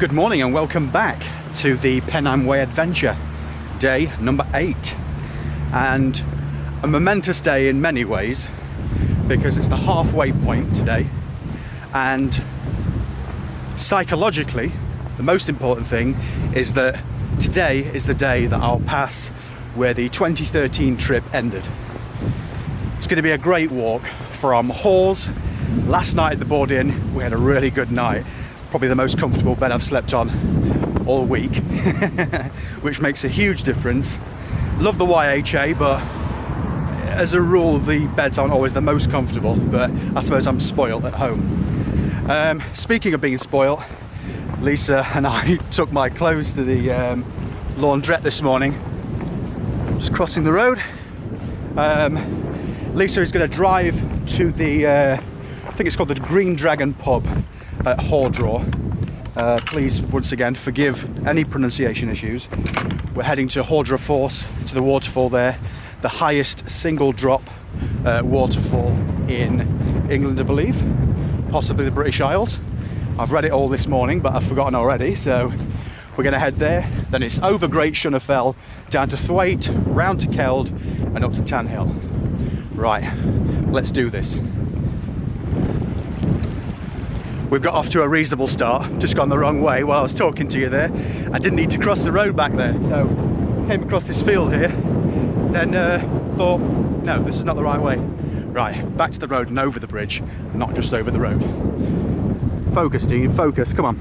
Good morning and welcome back to the Pennine Way adventure, day number 8. And a momentous day in many ways because it's the halfway point today, and psychologically the most important thing is that today is the day that I'll pass where the 2013 trip ended. It's going to be a great walk from Hawes. Last night at the board inn we had a really good night, probably the most comfortable bed I've slept on all week, which makes a huge difference. Love the YHA, but as a rule the beds aren't always the most comfortable, but I suppose I'm spoiled at home. Speaking of being spoiled, Lisa and I took my clothes to the laundrette this morning. Just crossing the road. Lisa is going to drive to the, I think it's called the Green Dragon pub at Hardraw. Please, once again, forgive any pronunciation issues. We're heading to Hardraw Force, to the waterfall there, the highest single drop waterfall in England, I believe, possibly the British Isles. I've read it all this morning, but I've forgotten already, so we're going to head there. Then it's over Great Shunner Fell, down to Thwaite, round to Keld, and up to Tan Hill. Right, let's do this. We've got off to a reasonable start, just gone the wrong way while I was talking to you there. I didn't need to cross the road back there, so came across this field here, then thought, no, this is not the right way. Right, back to the road and over the bridge, not just over the road. Focus, Dean, focus, come on.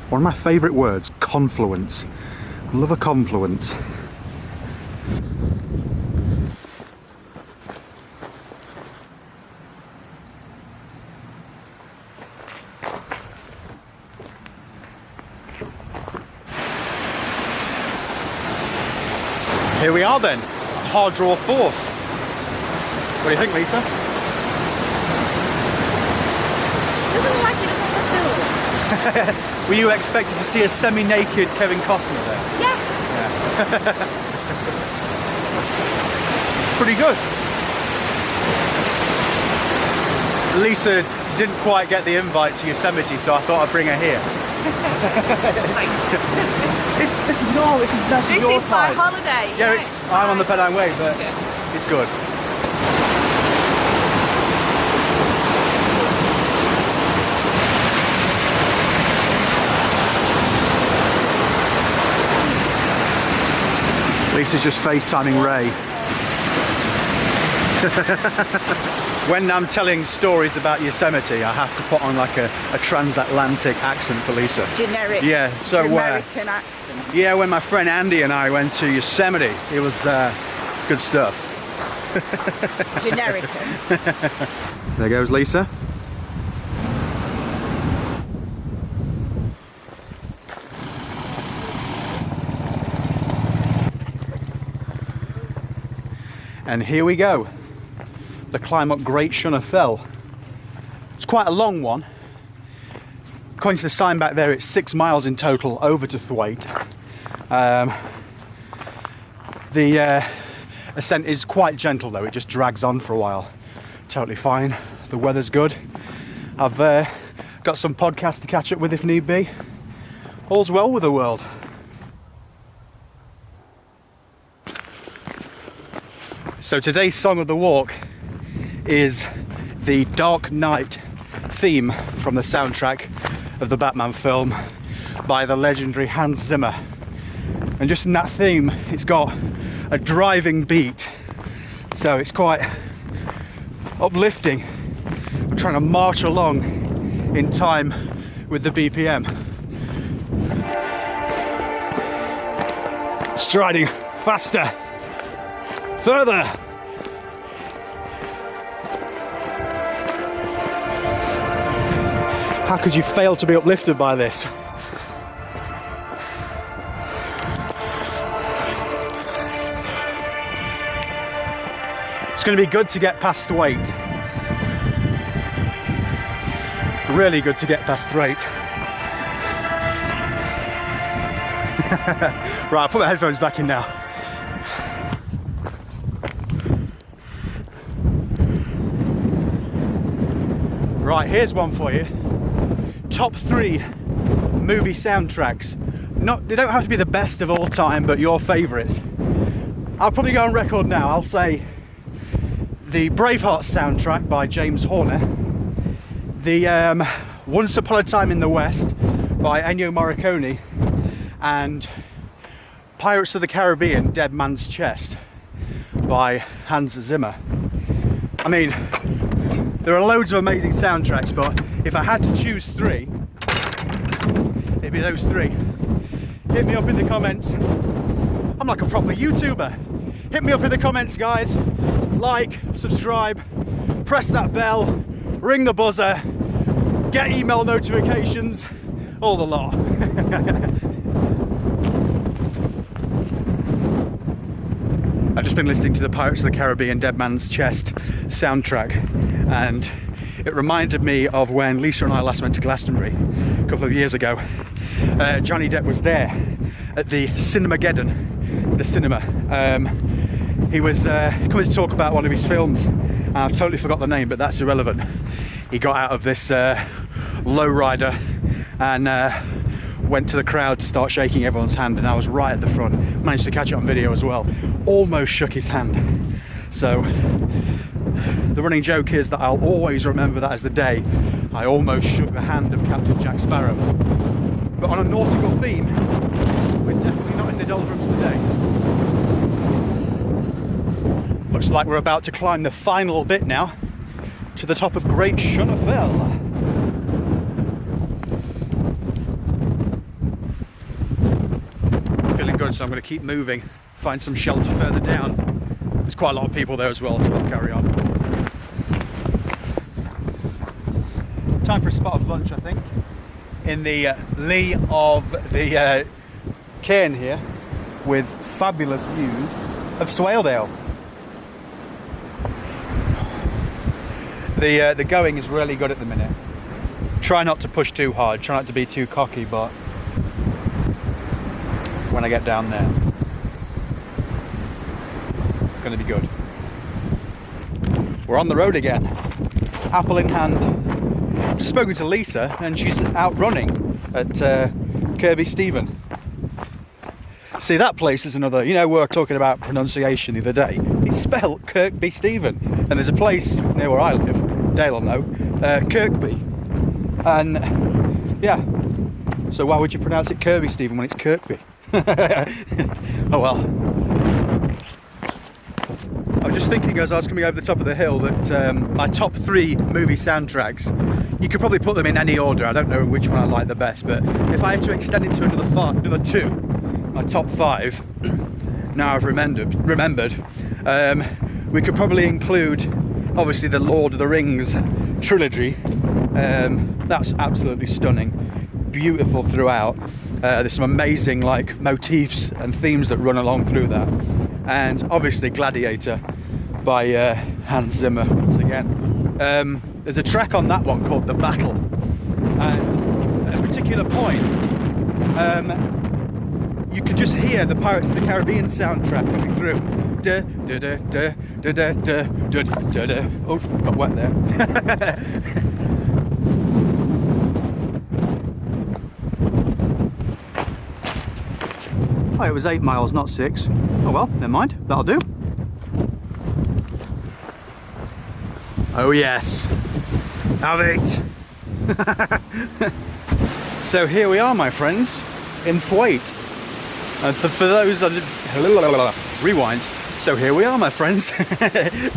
One of my favourite words, confluence. I love a confluence. Here we are then, Hardraw Force. What do you think, Lisa? Doesn't like it on the film. Were you expected to see a semi-naked Kevin Costner there? Yes. Yeah. Pretty good. Lisa didn't quite get the invite to Yosemite, so I thought I'd bring her here. This is your This is my time. holiday. Yeah, yes. I'm on the Pennine Way, but it's good. Lisa's just FaceTiming Ray. When I'm telling stories about Yosemite, I have to put on like a transatlantic accent for Lisa. Generic. Yeah, so American accent. yeah, when my friend Andy and I went to Yosemite, it was good stuff. Generic. There goes Lisa. And here we go. The climb up Great Shunner Fell. It's quite a long one. According to the sign back there, it's 6 miles in total over to Thwaite. The ascent is quite gentle though, it just drags on for a while. Totally fine, the weather's good. I've got some podcasts to catch up with if need be. All's well with the world. So today's song of the walk is the Dark Knight theme from the soundtrack of the Batman film by the legendary Hans Zimmer. And just in that theme, it's got a driving beat, so it's quite uplifting. I'm trying to march along in time with the BPM. Striding faster, further. How could you fail to be uplifted by this? It's going to be good to get past Thwaite. Really good to get past Thwaite. Right, I'll put my headphones back in now. Right, here's one for you. top 3 movie soundtracks. They don't have to be the best of all time, but your favourites. I'll probably go on record now. I'll say the Braveheart soundtrack by James Horner, the Once Upon a Time in the West by Ennio Morricone, and Pirates of the Caribbean Dead Man's Chest by Hans Zimmer. I mean, there are loads of amazing soundtracks, but if I had to choose 3, it'd be those 3. Hit me up in the comments. I'm like a proper YouTuber. Hit me up in the comments, guys. Like, subscribe, press that bell, ring the buzzer, get email notifications, all the lot. I've just been listening to the Pirates of the Caribbean Dead Man's Chest soundtrack, and it reminded me of when Lisa and I last went to Glastonbury a couple of years ago. Johnny Depp was there at the Cinemageddon, the cinema. He was coming to talk about one of his films. I've totally forgot the name, but that's irrelevant. He got out of this lowrider and went to the crowd to start shaking everyone's hand, and I was right at the front. Managed to catch it on video as well. Almost shook his hand. So the running joke is that I'll always remember that as the day I almost shook the hand of Captain Jack Sparrow. But on a nautical theme, we're definitely not in the doldrums today. Looks like we're about to climb the final bit now to the top of Great Shunner Fell. Feeling good, so I'm going to keep moving, find some shelter further down. There's quite a lot of people there as well, so I'll carry on. Time for a spot of lunch, I think, in the lee of the cairn here, with fabulous views of Swaledale. The going is really good at the minute. Try not to push too hard, try not to be too cocky, but when I get down there, it's going to be good. We're on the road again, apple in hand. Just spoken to Lisa, and she's out running at Kirby Stephen. See, that place is another, you know, we were talking about pronunciation the other day. It's spelled Kirkby Stephen, and there's a place near where I live, Dale will know, Kirkby, and yeah, so why would you pronounce it Kirby Stephen when it's Kirkby? Oh well. I was just thinking as I was coming over the top of the hill that my top 3 movie soundtracks, you could probably put them in any order. I don't know which one I like the best, but if I had to extend it to another 2, my top 5, now I've remembered, we could probably include obviously the Lord of the Rings trilogy. That's absolutely stunning, beautiful throughout. There's some amazing like motifs and themes that run along through that, and obviously Gladiator by Hans Zimmer once again. There's a track on that one called The Battle, and at a particular point you can just hear the Pirates of the Caribbean soundtrack coming through. Da, da, da, da, da, da, da, da, da. Oh, got wet there. Oh, it was 8 miles, not 6. Oh well, never mind, that'll do. Oh yes, have it. So here we are, my friends, in Thwaite. And for those rewind. So here we are, my friends,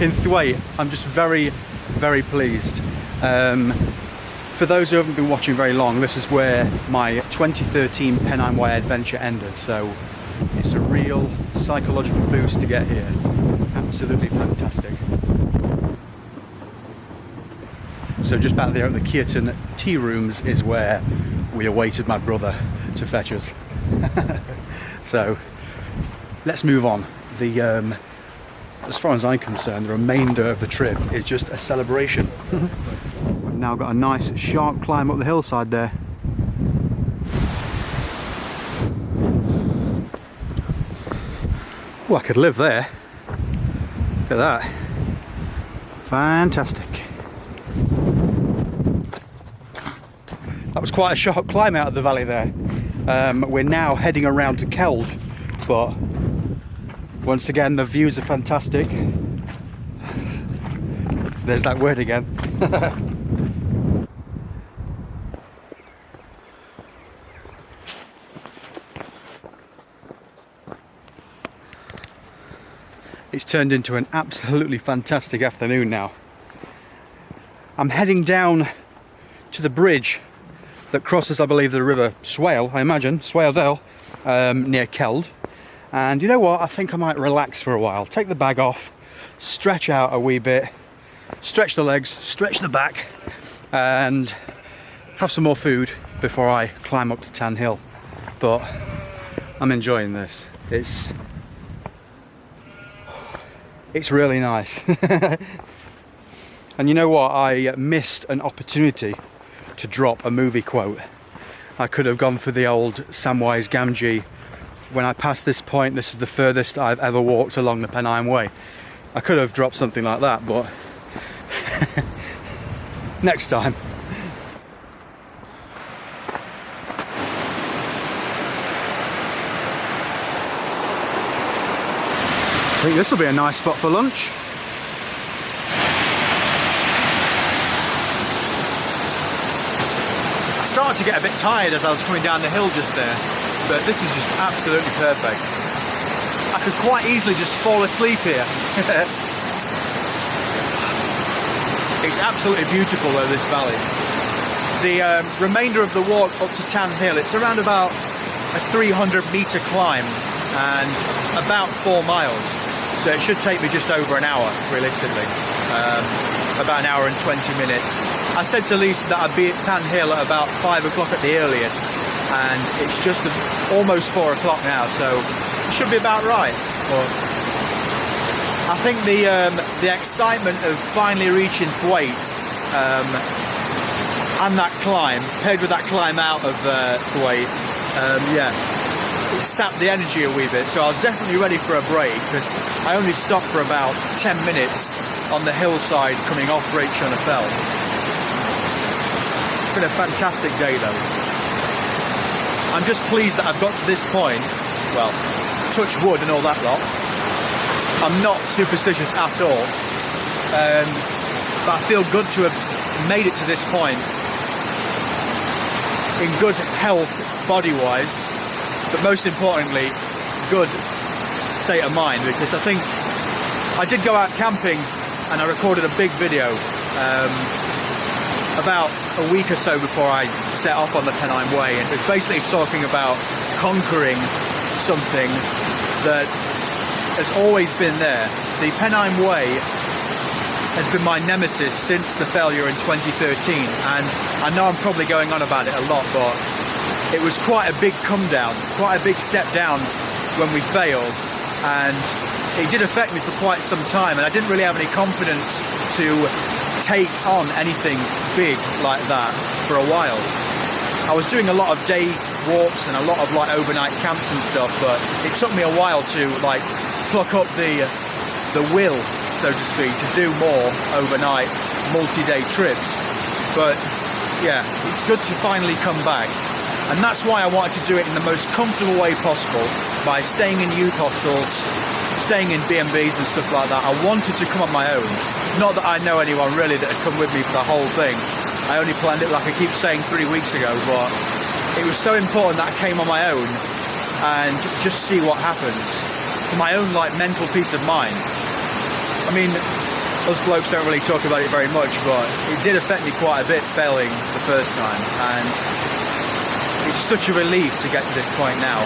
in Thwaite. I'm just very, very pleased. For those who haven't been watching very long, this is where my 2013 Pennine Way adventure ended. So it's a real psychological boost to get here. Absolutely fantastic. So just back there at the Kearton tea rooms is where we awaited my brother to fetch us. So let's move on. As far as I'm concerned, the remainder of the trip is just a celebration. We've now got a nice sharp climb up the hillside there. Oh, I could live there. Look at that. Fantastic. That was quite a short climb out of the valley there. We're now heading around to Keld, but once again the views are fantastic. There's that word again. It's turned into an absolutely fantastic afternoon now. I'm heading down to the bridge that crosses, I believe, the river Swale, I imagine, Swaledale, near Keld. And you know what, I think I might relax for a while, take the bag off, stretch out a wee bit, stretch the legs, stretch the back, and have some more food before I climb up to Tan Hill. But I'm enjoying this. It's really nice. And you know what, I missed an opportunity to drop a movie quote. I could have gone for the old Samwise Gamgee, when I pass this point, this is the furthest I've ever walked along the Pennine Way. I could have dropped something like that, but next time. I think this will be a nice spot for lunch. I started to get a bit tired as I was coming down the hill just there, but this is just absolutely perfect. I could quite easily just fall asleep here. It's absolutely beautiful though, this valley. The remainder of the walk up to Tan Hill, it's around about a 300-metre climb and about 4 miles. So it should take me just over an hour, realistically. About an hour and 20 minutes. I said to Lisa that I'd be at Tan Hill at about 5 o'clock at the earliest, and it's just almost 4 o'clock now, so it should be about right. But I think the excitement of finally reaching Thwaite and that climb, paired with that climb out of Thwaite, yeah, it sapped the energy a wee bit, so I was definitely ready for a break, because I only stopped for about 10 minutes on the hillside coming off Great Shunner Fell. It's been a fantastic day though. I'm just pleased that I've got to this point. Well, touch wood and all that lot. I'm not superstitious at all, but I feel good to have made it to this point in good health body-wise, but most importantly, good state of mind, because I think I did go out camping and I recorded a big video about a week or so before I set off on the Pennine Way, and it was basically talking about conquering something that has always been there. The Pennine Way has been my nemesis since the failure in 2013, and I know I'm probably going on about it a lot, but it was quite a big come down, quite a big step down when we failed, and it did affect me for quite some time, and I didn't really have any confidence to take on anything big like that for a while. I was doing a lot of day walks and a lot of like overnight camps and stuff, but it took me a while to like pluck up the will, so to speak, to do more overnight multi-day trips. But yeah, it's good to finally come back. And that's why I wanted to do it in the most comfortable way possible, by staying in youth hostels, staying in B&Bs and stuff like that. I wanted to come on my own. Not that I know anyone really that had come with me for the whole thing. I only planned it, like I keep saying, 3 weeks ago, but it was so important that I came on my own and just see what happens. For my own like mental peace of mind. I mean, us blokes don't really talk about it very much, but it did affect me quite a bit failing the first time, and it's such a relief to get to this point now.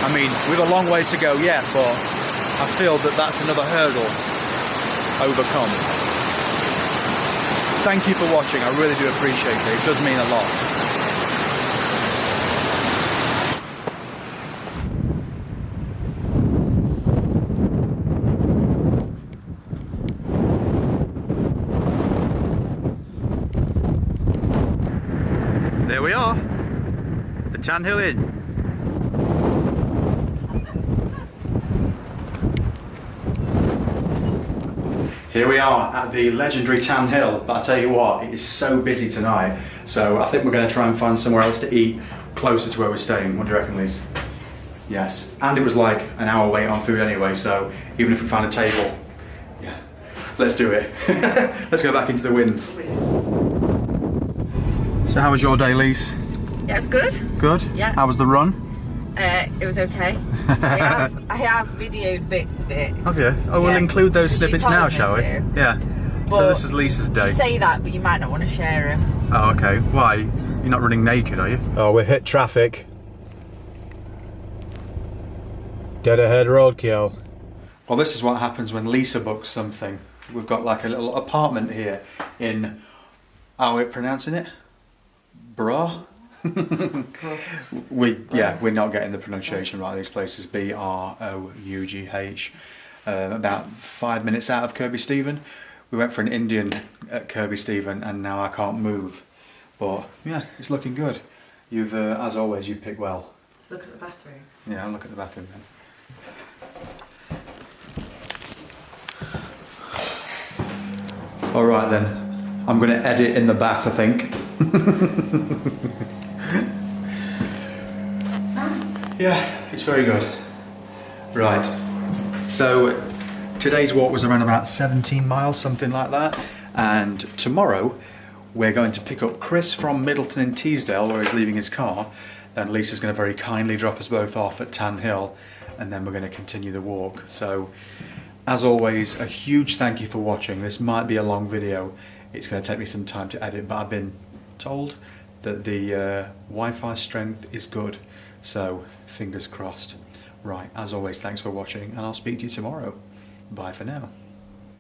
I mean, we've a long way to go yet, but I feel that that's another hurdle overcome. Thank you for watching, I really do appreciate it, it does mean a lot. There we are, the Tan Hill Inn. Here we are at the legendary Tan Hill, but I tell you what, it is so busy tonight, so I think we're going to try and find somewhere else to eat closer to where we're staying. What do you reckon, Lise? Yes, and it was like an hour wait on food anyway, so even if we found a table, yeah, let's do it. Let's go back into the wind. So how was your day, Lise? Yeah, it was good. Good? Yeah. How was the run? It was okay. I have videoed bits of it. Have you? Oh, we'll Yeah. include those She snippets told now, me shall we? to. Yeah. So But this is Lisa's day. You say that, but you might not want to share them. Oh, okay. Why? You're not running naked, are you? Oh, we've hit traffic. Dead ahead roadkill. Well, this is what happens when Lisa books something. We've got like a little apartment here in, how are we pronouncing it? Bra? We're not getting the pronunciation right. These places, Brough, about 5 minutes out of Kirby Stephen. We went for an Indian at Kirby Stephen, and now I can't move. But yeah, it's looking good. You've, as always, you picked well. Look at the bathroom. Yeah, I'll look at the bathroom then. All right then, I'm going to edit in the bath, I think. Yeah, it's very good. Right, so today's walk was around about 17 miles, something like that. And tomorrow we're going to pick up Chris from Middleton in Teesdale, where he's leaving his car. Then Lisa's going to very kindly drop us both off at Tan Hill, and then we're going to continue the walk. So, as always, a huge thank you for watching. This might be a long video. It's going to take me some time to edit, but I've been told that the Wi-Fi strength is good. So, fingers crossed. Right, as always, thanks for watching, and I'll speak to you tomorrow. Bye for now.